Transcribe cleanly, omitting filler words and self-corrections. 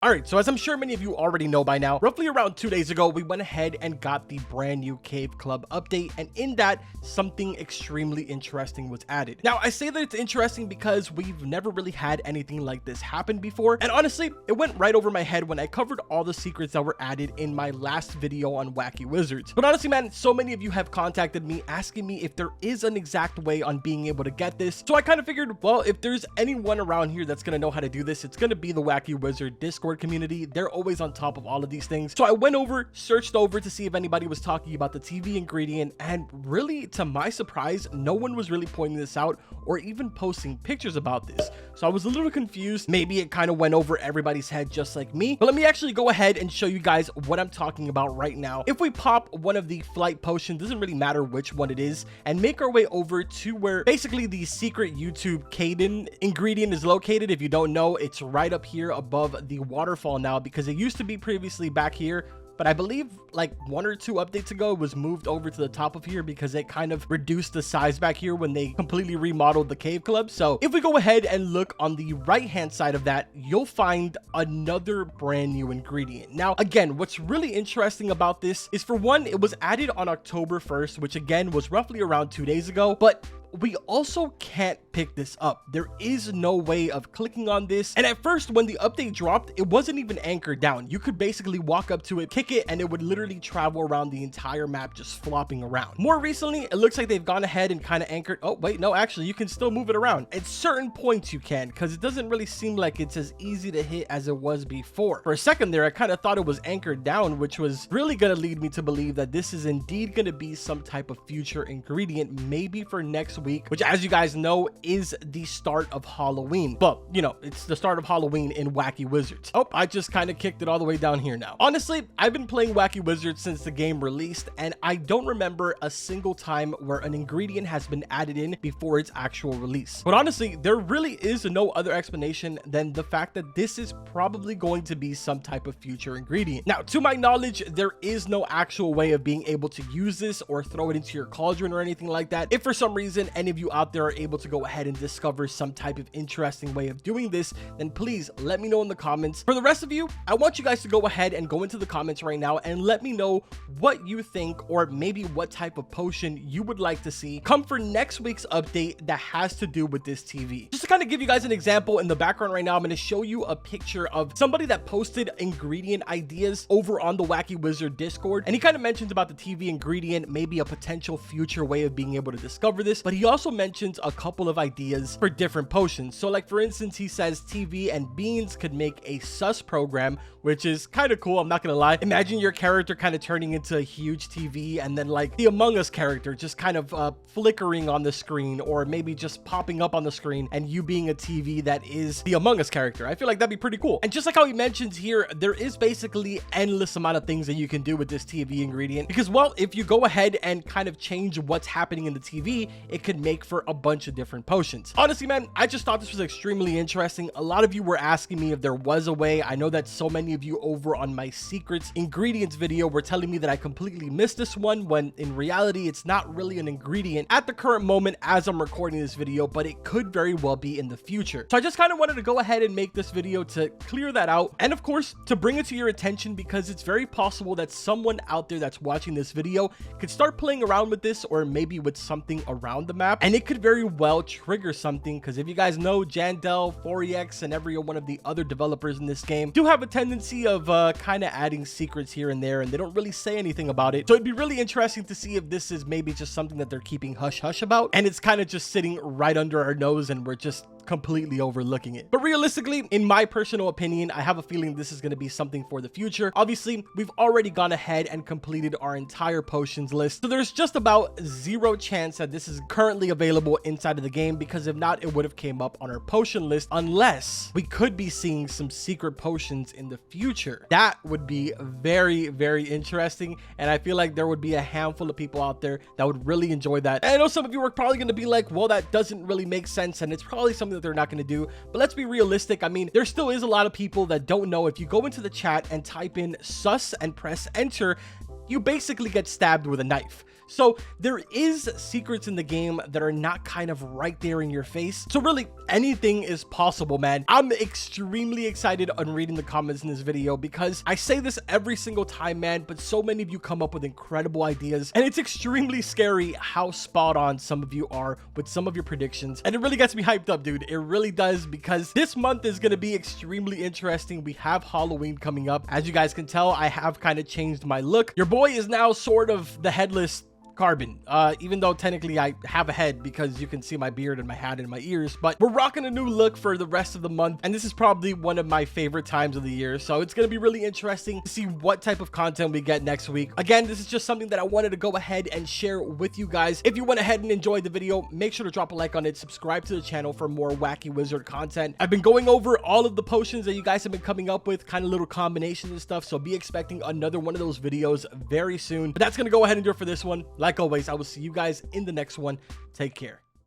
Alright, so as I'm sure many of you already know by now, roughly around 2 days ago, we went ahead and got the brand new Cave Club update, and in that, something extremely interesting was added. Now, I say that it's interesting because we've never really had anything like this happen before, and honestly, it went right over my head when I covered all the secrets that were added in my last video on Wacky Wizards. But honestly, man, so many of you have contacted me asking me if there is an exact way on being able to get this, so I kind of figured, well, if there's anyone around here that's going to know how to do this, it's going to be the Wacky Wizard Discord community. They're always on top of all of these things. So I went over, searched over to see if anybody was talking about the TV ingredient, and really, to my surprise, no one was really pointing this out or even posting pictures about this. So I was a little confused. Maybe it kind of went over everybody's head just like me. But let me actually go ahead and show you guys what I'm talking about right now. If we pop one of the flight potions, doesn't really matter which one it is, and make our way over to where basically the secret YouTube Caden ingredient is located. If you don't know, it's right up here above the waterfall now, because it used to be previously back here, but I believe like 1 or 2 updates ago it was moved over to the top of here because it kind of reduced the size back here when they completely remodeled the cave club. So if we go ahead and look on the right hand side of that, you'll find another brand new ingredient. Now again, what's really interesting about this is, for one, it was added on October 1st, which again was roughly around 2 days ago, but we also can't pick this up. There is no way of clicking on this, and at first when the update dropped, it wasn't even anchored down. You could basically walk up to it, kick it, and it would literally travel around the entire map, just flopping around. More recently, it looks like they've gone ahead and kind of anchored. Oh wait, no, actually you can still move it around. At certain points you can, because it doesn't really seem like it's as easy to hit as it was before. For a second there, I kind of thought it was anchored down, which was really going to lead me to believe that this is indeed going to be some type of future ingredient, maybe for next week, which, as you guys know, is the start of Halloween. But you know, it's the start of Halloween in Wacky Wizards. Oh, I just kind of kicked it all the way down here now. Honestly, I've been playing Wacky Wizards since the game released, and I don't remember a single time where an ingredient has been added in before its actual release. But honestly, there really is no other explanation than the fact that this is probably going to be some type of future ingredient. Now, to my knowledge, there is no actual way of being able to use this or throw it into your cauldron or anything like that. If for some reason any of you out there are able to go ahead and discover some type of interesting way of doing this, then please let me know in the comments. For the rest of you, I want you guys to go ahead and go into the comments right now and let me know what you think, or maybe what type of potion you would like to see come for next week's update that has to do with this TV. Just to kind of give you guys an example, in the background right now, I'm going to show you a picture of somebody that posted ingredient ideas over on the Wacky Wizard Discord, and he kind of mentions about the TV ingredient, maybe a potential future way of being able to discover this, but he also mentions a couple of ideas for different potions. So like, for instance, he says TV and beans could make a sus program, which is kind of cool. I'm not gonna lie. Imagine your character kind of turning into a huge TV, and then like the Among Us character just kind of flickering on the screen, or maybe just popping up on the screen, and you being a TV that is the Among Us character. I feel like that'd be pretty cool. And just like how he mentions here, there is basically endless amount of things that you can do with this TV ingredient, because, well, if you go ahead and kind of change what's happening in the TV, it could make for a bunch of different potions. Honestly, man, I just thought this was extremely interesting. A lot of you were asking me if there was a way. I know that so many of you over on my secrets ingredients video were telling me that I completely missed this one, when in reality it's not really an ingredient at the current moment as I'm recording this video, but it could very well be in the future. So I just kind of wanted to go ahead and make this video to clear that out, and of course to bring it to your attention, because it's very possible that someone out there that's watching this video could start playing around with this, or maybe with something around the map, and it could very well trigger something. Because if you guys know, Jandel, 4EX, and every one of the other developers in this game do have a tendency of kind of adding secrets here and there, and they don't really say anything about it. So it'd be really interesting to see if this is maybe just something that they're keeping hush hush about, and it's kind of just sitting right under our nose and we're just completely overlooking it. But realistically, in my personal opinion, I have a feeling this is going to be something for the future. Obviously, we've already gone ahead and completed our entire potions list, so there's just about 0 chance that this is currently available inside of the game, because if not, it would have came up on our potion list, unless we could be seeing some secret potions in the future. That would be very, very interesting, and I feel like there would be a handful of people out there that would really enjoy that. And I know some of you are probably going to be like, well, that doesn't really make sense, and it's probably something that they're not going to do. But let's be realistic. I mean, there still is a lot of people that don't know. If you go into the chat and type in sus and press enter, you basically get stabbed with a knife. So there is secrets in the game that are not kind of right there in your face. So really anything is possible, man. I'm extremely excited on reading the comments in this video because I say this every single time, man, but so many of you come up with incredible ideas, and it's extremely scary how spot on some of you are with some of your predictions. And it really gets me hyped up, dude. It really does, because this month is going to be extremely interesting. We have Halloween coming up. As you guys can tell, I have kind of changed my look. Your boy is now sort of the headless Carbon, even though technically I have a head because you can see my beard and my hat and my ears, but we're rocking a new look for the rest of the month, and this is probably one of my favorite times of the year, so it's going to be really interesting to see what type of content we get next week. Again, this is just something that I wanted to go ahead and share with you guys. If you went ahead and enjoyed the video, make sure to drop a like on it, subscribe to the channel for more Wacky Wizard content. I've been going over all of the potions that you guys have been coming up with, kind of little combinations and stuff, so be expecting another one of those videos very soon. But that's going to go ahead and do it for this one. Like always, I will see you guys in the next one. Take care.